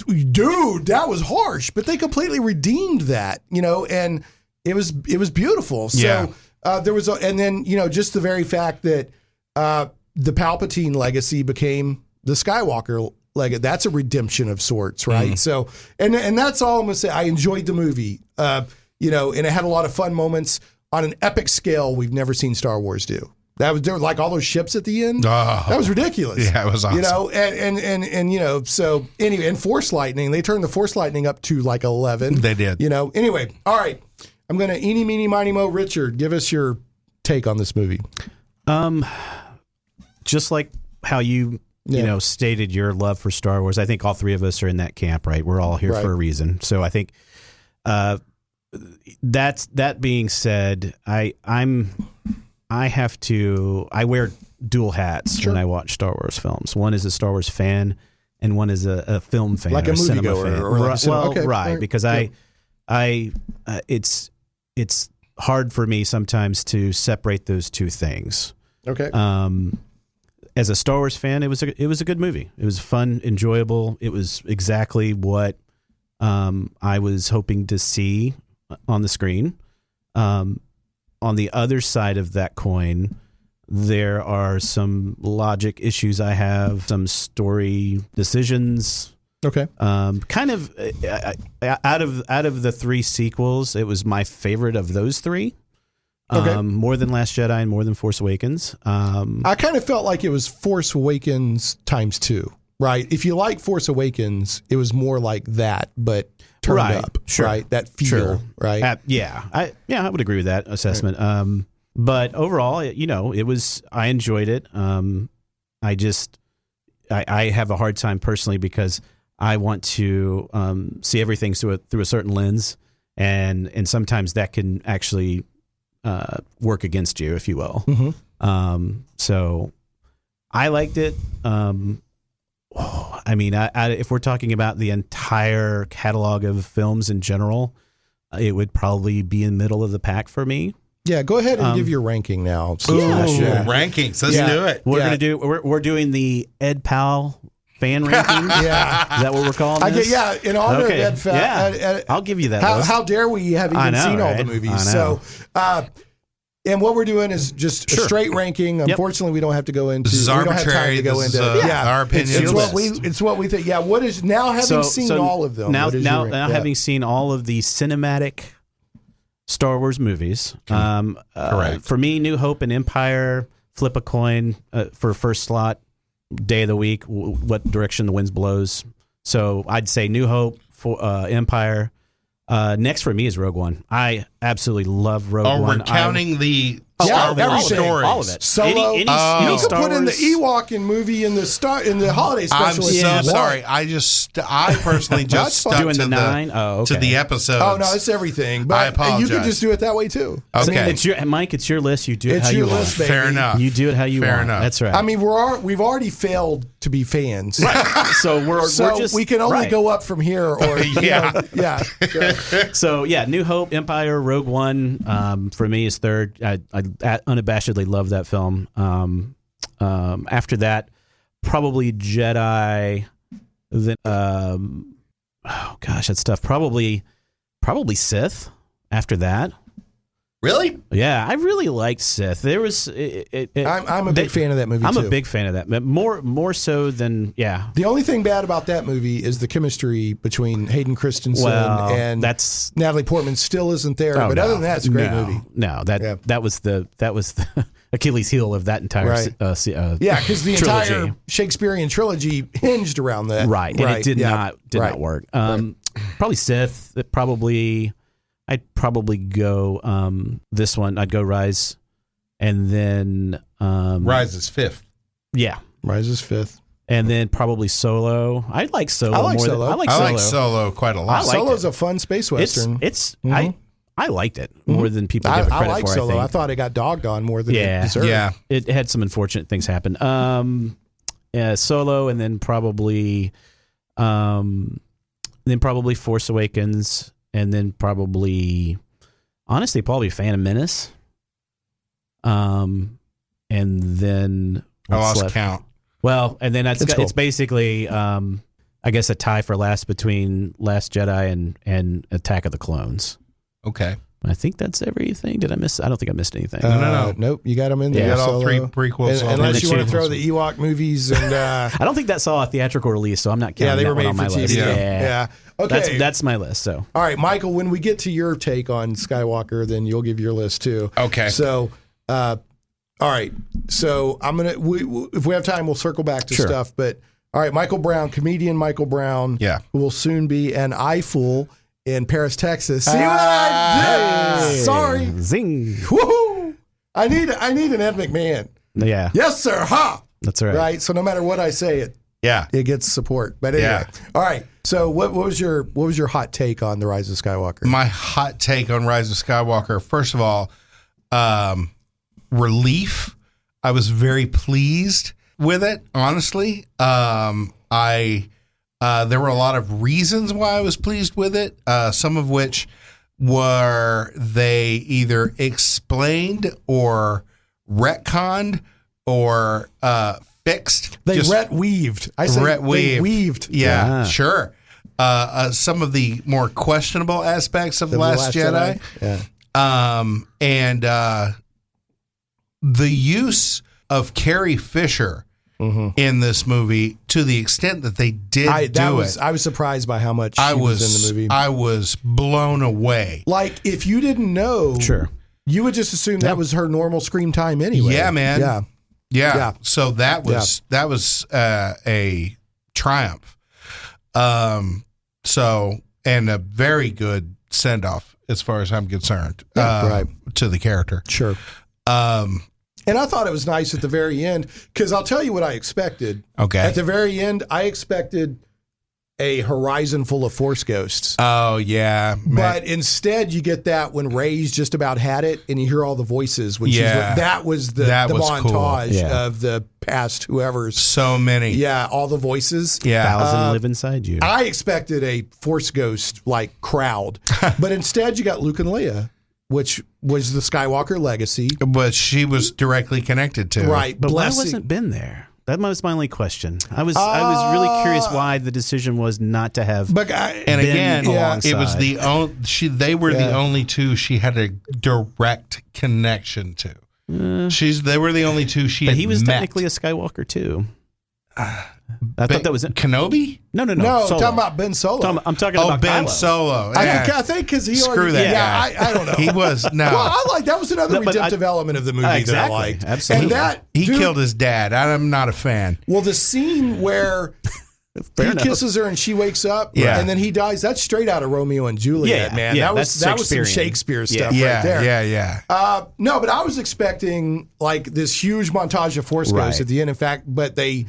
dude, that was harsh. But they completely redeemed that, and it was beautiful. So there was, and then just the very fact that the Palpatine legacy became the Skywalker legacy. That's a redemption of sorts, right? So, and that's all I'm gonna say. I enjoyed the movie, and it had a lot of fun moments on an epic scale we've never seen Star Wars do. There were like all those ships at the end. Oh, that was ridiculous. Yeah, it was awesome. And so anyway, and Force Lightning, they turned the Force Lightning up to like 11. They did. Anyway, all right. I'm going to eeny, meeny, miny, mo. Richard, give us your take on this movie. Just like how you stated your love for Star Wars, I think all three of us are in that camp, right? We're all here for a reason. So I think that being said, I wear dual hats when I watch Star Wars films. One is a Star Wars fan, and one is a film fan, like a moviegoer, or like right? Because it's hard for me sometimes to separate those two things. Okay. As a Star Wars fan, it was a good movie. It was fun, enjoyable. It was exactly what I was hoping to see on the screen. On the other side of that coin, there are some logic issues I have, some story decisions. Okay. Kind of out of the three sequels, it was my favorite of those three. Okay. More than Last Jedi and more than Force Awakens. I kind of felt like it was Force Awakens times 2, right? If you like Force Awakens, it was more like that, but turned up, right? That feel, right? I would agree with that assessment. Right. But overall, it was. I enjoyed it. I have a hard time personally because I want to see everything through a certain lens, and sometimes that can actually work against you, if you will. Mm-hmm. So I liked it. If we're talking about the entire catalog of films in general, it would probably be in the middle of the pack for me. Yeah, go ahead and give your ranking now. Rankings. Let's do it. We're doing the Ed Powell fan ranking. Yeah, is that what we're calling this? In honor of Ed Powell. I'll give you that. How dare we have even seen all the movies? So, and what we're doing is just a straight ranking. Unfortunately, we don't have to go into. This is arbitrary. We don't have time to go into. Our opinion. It's what we think. Yeah. What is now having seen all of them? Now having seen all of the cinematic Star Wars movies. Correct. For me, New Hope and Empire, flip a coin for first slot, day of the week, what direction the wind blows. So I'd say New Hope, for Empire. Next for me is Rogue One. I absolutely love Rogue One. We're counting the Star Wars stories. All of it. Solo. Any you could Star put in the Wars. Ewok movie in the holiday special. I'm so sorry. I personally just stuck doing to the 9. to the episodes. Oh no, it's everything. But I apologize. You could just do it that way too. Okay, Mike. It's your list. You do it It's how your you list, want. baby. Fair enough. You do it how you Fair want. enough. That's right. I mean, we've already failed to be fans, So we're just we can only go up from here. Or Yeah. So New Hope, Empire, Rogue One. For me is third. I unabashedly love that film. After that, probably Jedi. Then, that's tough. Probably Sith. After that, Really? yeah, I really liked Sith. There was. I'm a big fan of that movie. I'm too. a big fan of that. But more so than The only thing bad about that movie is the chemistry between Hayden Christensen and that's Natalie Portman still isn't there. But other than that, it's a great movie. No, that was the Achilles heel of that entire because the trilogy. entire Shakespearean trilogy hinged around that. Right, and it did not work. Probably Sith. I'd probably go this one. I'd go Rise, and then Rise is 5th. Yeah, Rise is 5th. And then probably Solo. I like Solo. I like Solo. I like Solo quite a lot. Solo's a fun space western. I liked it more than people give it credit I like for. Solo. I thought think. it got dogged on more than it deserved. Yeah, it had some unfortunate things happen. Solo, and then probably Force Awakens, and then probably Phantom Menace. And then I lost count. Well, and then It's cool. It's basically, I guess, a tie for last between Last Jedi and Attack of the Clones. Okay. I think that's everything. Did I miss? I don't think I missed anything. No. Nope, you got them in there. You got all Solo. 3 prequels. Unless you want to throw sequels. the Ewok movies and. I don't think that saw a theatrical release, so I'm not counting they were that one made on for my TV. list. Yeah. Okay. That's my list. So. All right, Michael. When we get to your take on Skywalker, then you'll give your list too. Okay. So, all right. So I'm gonna. If we have time, we'll circle back to stuff. But all right, Michael Brown, comedian Michael Brown. Yeah. Who will soon be an iFool in Paris, Texas. See what I did? Sorry. Zing. Woohoo! I need an Ed McMahon. Yeah. Yes, sir. Ha. That's right. Right. So no matter what I say, Yeah. It gets support. But anyway. All right. So what was your hot take on the Rise of Skywalker? My hot take on Rise of Skywalker, first of all, relief. I was very pleased with it, honestly. There were a lot of reasons why I was pleased with it, some of which were they either explained or retconned or fixed. They weaved. I say they weaved. Yeah, sure. Some of the more questionable aspects of The Last Jedi. And the use of Carrie Fisher in this movie, to the extent that they did I was surprised by how much she was in the movie. I was blown away. Like, if you didn't know, you would just assume that was her normal screen time anyway. Yeah, man. Yeah. So that was a triumph. So, and a very good send off as far as I'm concerned. To the character. Sure. And I thought it was nice at the very end, because I'll tell you what I expected. Okay. At the very end, I expected a horizon full of Force ghosts. Oh, yeah. But instead, you get that when Rey's just about had it, and you hear all the voices. When that was the montage cool. of the past whoever's. So many. Yeah, all the voices. Yeah. 1,000 live inside you. I expected a Force ghost like crowd, but instead you got Luke and Leia, which was the Skywalker legacy. But she was directly connected to. Right. But why wasn't Ben there? That was my only question. I was really curious why the decision was not to have. But again, it was the they were the only two she had a direct connection to. They were the only two she. But he was met. technically a Skywalker too. I thought that was it. Kenobi. No. Talking about Ben Solo. I'm talking about Ben Kylo. Solo. I think because he Screw already. that Yeah, guy. I don't know. He was no. Well, I like that was another redemptive element of the movie that I liked. Absolutely. And he killed his dad. I'm not a fan. Well, the scene where he kisses her and she wakes up, and then he dies. That's straight out of Romeo and Juliet, man. That was some Shakespeare stuff right there. Yeah. No, but I was expecting like this huge montage of Force ghosts at the end. In fact, but they.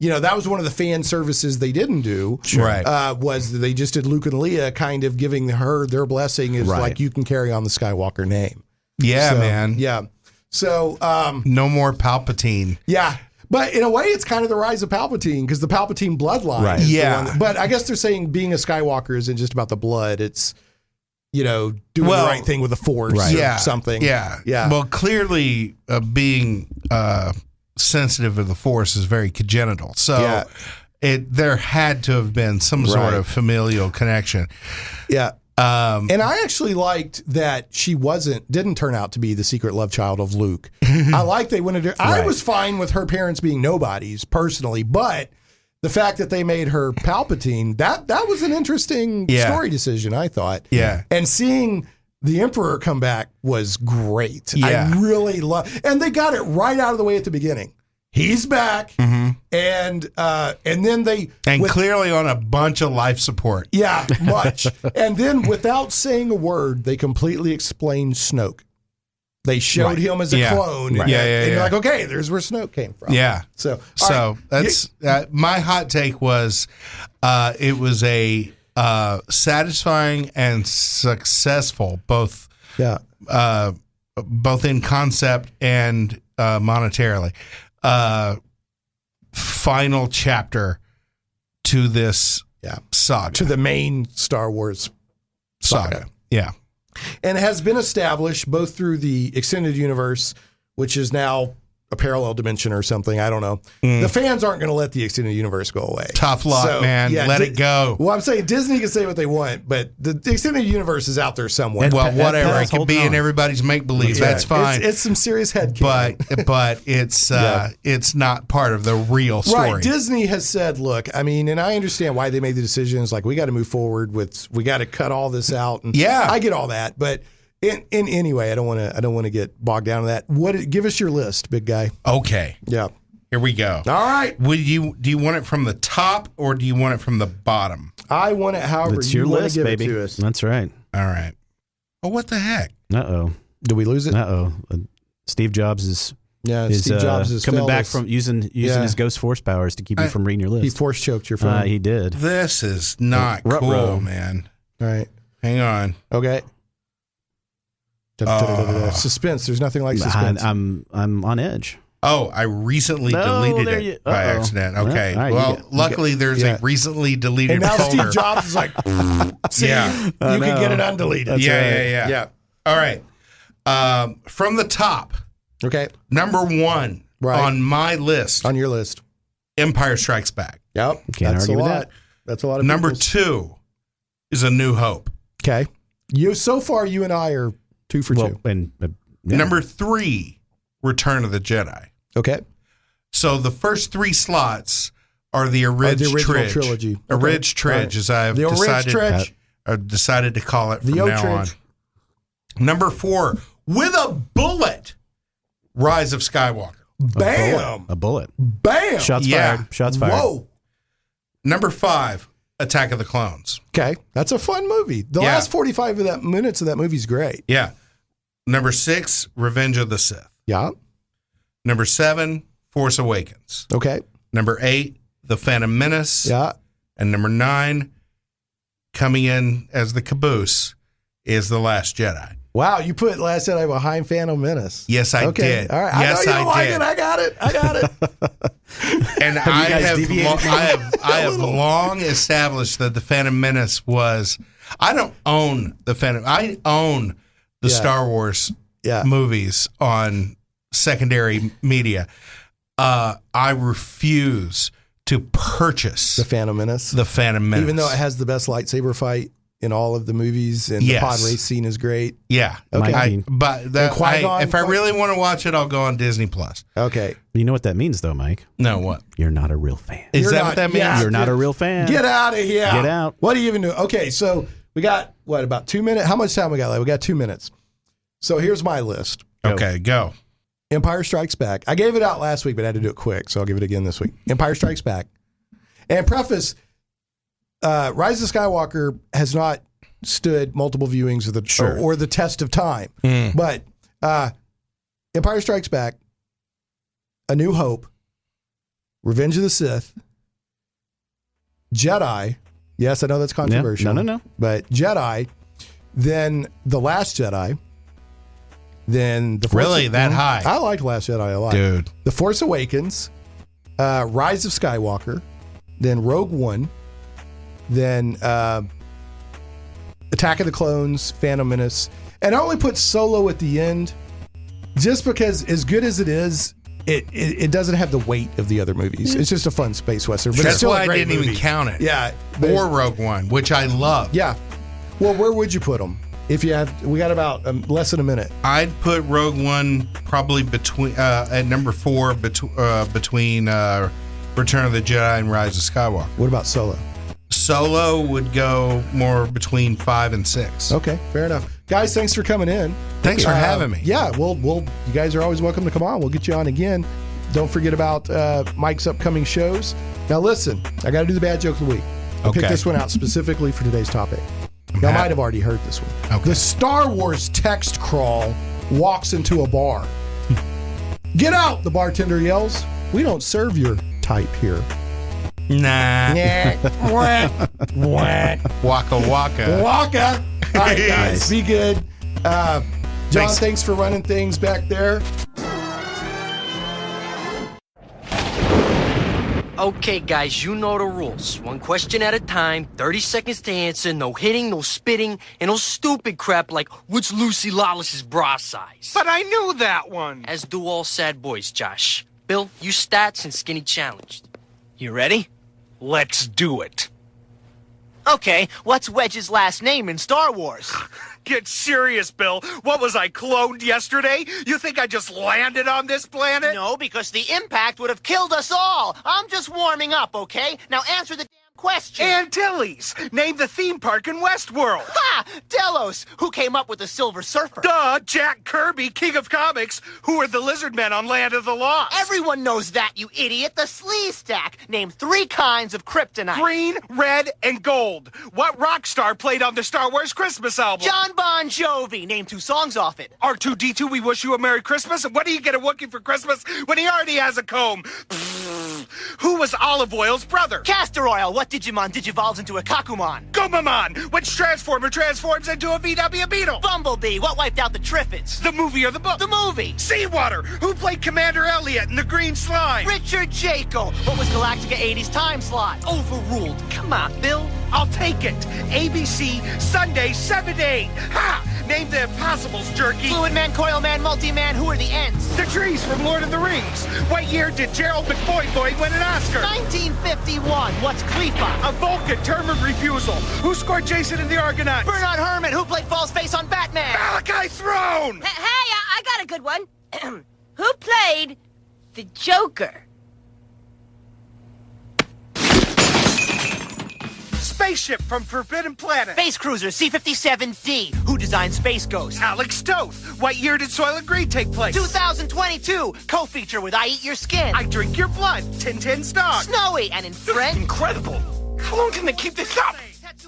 That was one of the fan services they didn't do. Right. Was they just did Luke and Leia kind of giving her their blessing is like, you can carry on the Skywalker name. Yeah, man. Yeah. So. No more Palpatine. Yeah. But in a way, it's kind of the rise of Palpatine because the Palpatine bloodline. Right. Is yeah. The one but I guess they're saying being a Skywalker isn't just about the blood. It's, doing the right thing with the Force or something. Yeah. Yeah. Well, clearly being sensitive of the Force is very congenital. So there had to have been some sort of familial connection. Yeah. And I actually liked that she didn't turn out to be the secret love child of Luke. I like they went into. I was fine with her parents being nobodies personally, but the fact that they made her Palpatine, that was an interesting story decision, I thought. Yeah. And seeing the Emperor come back was great. Yeah. I really love, and they got it right out of the way at the beginning. He's back, and then they clearly on a bunch of life support. Yeah, much. And then without saying a word, they completely explained Snoke. They showed him as a clone. Right. And you're like, okay, there's where Snoke came from. Yeah. So that's my hot take was it was a satisfying and successful both in concept and monetarily final chapter to this saga, to the main Star Wars saga. Yeah. And it has been established both through the extended universe, which is now a parallel dimension or something. I don't know. The fans aren't going to let the extended universe go away. Tough luck, man. Let it go. Well, I'm saying Disney can say what they want, but the extended universe is out there somewhere. Well, whatever. It can be in everybody's make-believe. That's fine. It's some serious headcanon. But it's not part of the real story. Right. Disney has said, look, I mean, and I understand why they made the decisions. Like, we got to move forward we got to cut all this out. And I get all that, but in anyway, I don't want to get bogged down in that. Give us your list, big guy. Okay. Yeah. Here we go. All right. Do you want it from the top or do you want it from the bottom? I want it however it's your list, give baby. it to us. That's right. All right. Oh, what the heck? Uh-oh. Did we lose it? Uh-oh. Steve Jobs' Yeah, Steve Jobs is coming back from using his ghost force powers to keep you from reading your list. He force choked your phone. He did. This is not cool, man. All right. Hang on. Okay. Suspense. There's nothing like suspense. I'm on edge. Oh, I recently deleted it by accident. Okay. Well, luckily there's a recently deleted and now folder. Steve Jobs is like, see, you can get it undeleted. Yeah. All right. From the top. Okay. Number 1 on my list. On your list. Empire Strikes Back. Yep. Can't argue with that. That's a lot of Number people's. 2 is A New Hope. Okay. So far, you and I are 2 for 2. And, Number 3, Return of the Jedi. Okay. So the first 3 slots are the original trilogy. Orig Tridge, as I've decided to call it from now on. Number 4, with a bullet, Rise of Skywalker. Bam! A bullet. Bam! Shots fired. Shots fired. Whoa. Number 5, Attack of the Clones. Okay. That's a fun movie. The last 45 minutes of that movie is great. Yeah. Number 6, Revenge of the Sith. Yeah. Number 7, Force Awakens. Okay. Number 8, The Phantom Menace. Yeah. And number 9, coming in as the caboose, is The Last Jedi. Wow, you put Last Jedi behind Phantom Menace. Yes, I did. All right. Yes, I know you don't like did. it. I got it. And I have long established that the Phantom Menace was. I don't own the Phantom. I own the Star Wars movies on secondary media. I refuse to purchase The Phantom Menace. Even though it has the best lightsaber fight in all in the movies, and the pod race scene is great. Yeah. Okay. If I really want to watch it, I'll go on Disney Plus. Okay. You know what that means, though, Mike? No, what? You're not a real fan. What that means? Yeah, You're not a real fan. Get out of here. Get out. What do you even do? Okay, so we got, about 2 minutes? How much time we got left? We got 2 minutes. So here's my list. Okay, go. Empire Strikes Back. I gave it out last week, but I had to do it quick, so I'll give it again this week. Empire Strikes Back. And preface, Rise of Skywalker has not stood multiple viewings of or the test of time. But Empire Strikes Back, A New Hope, Revenge of the Sith, Jedi. Yes, I know that's controversial. No. But Jedi, then The Last Jedi, then The Force Really? That high? I liked Last Jedi a lot. Dude. The Force Awakens, Rise of Skywalker, then Rogue One, then Attack of the Clones, Phantom Menace. And I only put Solo at the end just because, as good as it is, it doesn't have the weight of the other movies. It's just a fun space western. But That's it's still why a great I didn't movie. even count it. Yeah. Or Rogue One, which I love. Yeah. Well, where would you put them? If you have, we got about less than a minute. I'd put Rogue One probably between at number 4 between Return of the Jedi and Rise of Skywalker. What about Solo? Solo would go more between 5 and 6. Okay, fair enough. Guys, thanks for coming in. Thanks for having me. Yeah, we'll you guys are always welcome to come on. We'll get you on again. Don't forget about Mike's upcoming shows. Now listen, I got to do the bad joke of the week. I picked this one out specifically for today's topic. Y'all might have already heard this one. Okay. The Star Wars text crawl walks into a bar. Get out, the bartender yells. We don't serve your type here. Nah. Waka Waka waka. waka. All right, guys, be good. John, thanks for running things back there. Okay, guys, you know the rules. One question at a time, 30 seconds to answer, no hitting, no spitting, and no stupid crap like, what's Lucy Lawless's bra size? But I knew that one. As do all sad boys, Josh. Bill, you stats and skinny challenged. You ready? Let's do it. Okay, what's Wedge's last name in Star Wars? Get serious, Bill. What was I, cloned yesterday? You think I just landed on this planet? No, because the impact would have killed us all. I'm just warming up, okay? Now answer the damn question. Antilles. Name the theme park in Westworld. Ha! Delos. Who came up with the Silver Surfer? Duh, Jack Kirby, king of comics. Who are the lizard men on Land of the Lost? Everyone knows that, you idiot. The Slee Stack. Name 3 kinds of kryptonite. Green, red, and gold. What rock star played on the Star Wars Christmas album? John Bon Jovi. Name 2 songs off it. R2-D2, We Wish You a Merry Christmas. And what do you get a Wookiee for Christmas when he already has a comb? Who was Olive Oil's brother? Castor Oil. What Digimon digivolves into a Kakumon? Gomamon. Which Transformer transforms into a VW Beetle? Bumblebee. What wiped out the Triffids? The movie or the book? The movie. Seawater. Who played Commander Elliot in The Green Slime? Richard Jaco. What was Galactica 80's time slot? Overruled. Come on, Bill. I'll take it. ABC, Sunday, 7 to 8. Ha! Name the Impossibles, jerky. Fluid Man, Coil Man, Multi-Man. Who are the Ents? The trees from Lord of the Rings. What year did Gerald McBoy win an Oscar? 1951. What's Clepa? A Vulcan, term of refusal. Who scored Jason and the Argonauts? Bernard Herrmann. Who played False Face on Batman? Malachi Throne. Hey, I got a good one. Who played the Joker? Spaceship from Forbidden Planet. Space Cruiser C-57D. Who designed Space Ghost? Alex Toth. What year did Soylent Green take place? 2022. Co-feature with I Eat Your Skin. I Drink Your Blood. Tintin's Dog. Snowy and in French. Incredible. How long can they keep this up?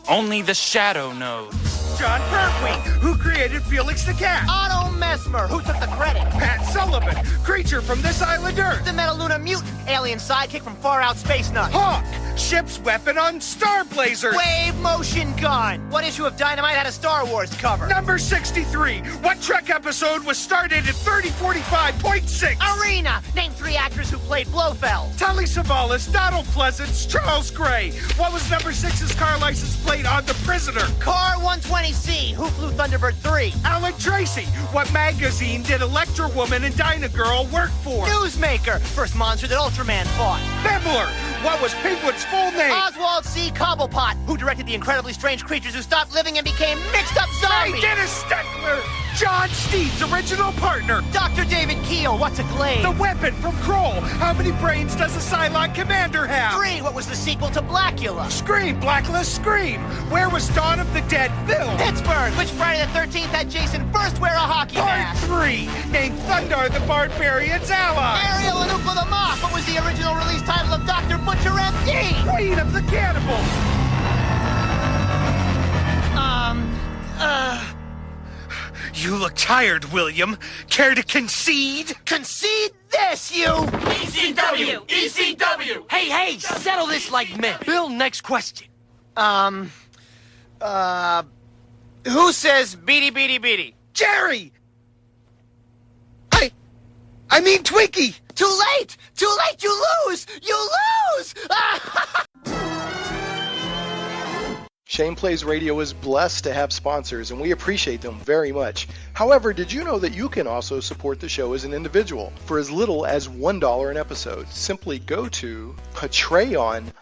Only the Shadow knows. John Pertwee. Who created Felix the Cat? Otto Mesmer. Who took the credit? Pat Sullivan. Creature from This Island Earth. The Metaluna Mutant. Alien sidekick from Far Out Space Nuts. Hawk. Ship's weapon on Star Blazer. Wave motion gun. What issue of Dynamite had a Star Wars cover? Number 63. What Trek episode was started at 3045.6? Arena. Name 3 actors who played Blofeld. Telly Savalas, Donald Pleasance, Charles Gray. What was number 6's car license plate on The Prisoner? Car 120C. Who flew Thunderbird 3? Alec Tracy. What magazine did Electra Woman and Dyna Girl work for? Newsmaker. First monster that Ultraman fought. Bebler. What was Penguin's full name? Oswald C. Cobblepot. Who directed the incredibly strange creatures who stopped living and became mixed up zombies? Dennis Steckler. John Steve's original partner. Dr. David Keel. What's a glaive? The weapon from Kroll. How many brains does a Cylon commander have? 3. What was the sequel to Blackula? Scream. Blacklist Scream. Where was Dawn of the Dead filmed? Pittsburgh. Which Friday the 13th had Jason first wear a hockey mask? Part 3. Name Thundar the Barbarian's ally. Ariel and Ookla the Moth. What was the original release title of Dr. Butcher MD? Queen of the Cannibals. You look tired, William. Care to concede? Concede this, you! ECW! ECW! Hey, settle this like men. Bill, next question. Who says beady beady beady? Jerry! I mean Twinkie! Too late! Too late! You lose! You lose! Shane Plays Radio is blessed to have sponsors, and we appreciate them very much. However, did you know that you can also support the show as an individual for as little as $1 an episode? Simply go to patreon.com/ShanePlays.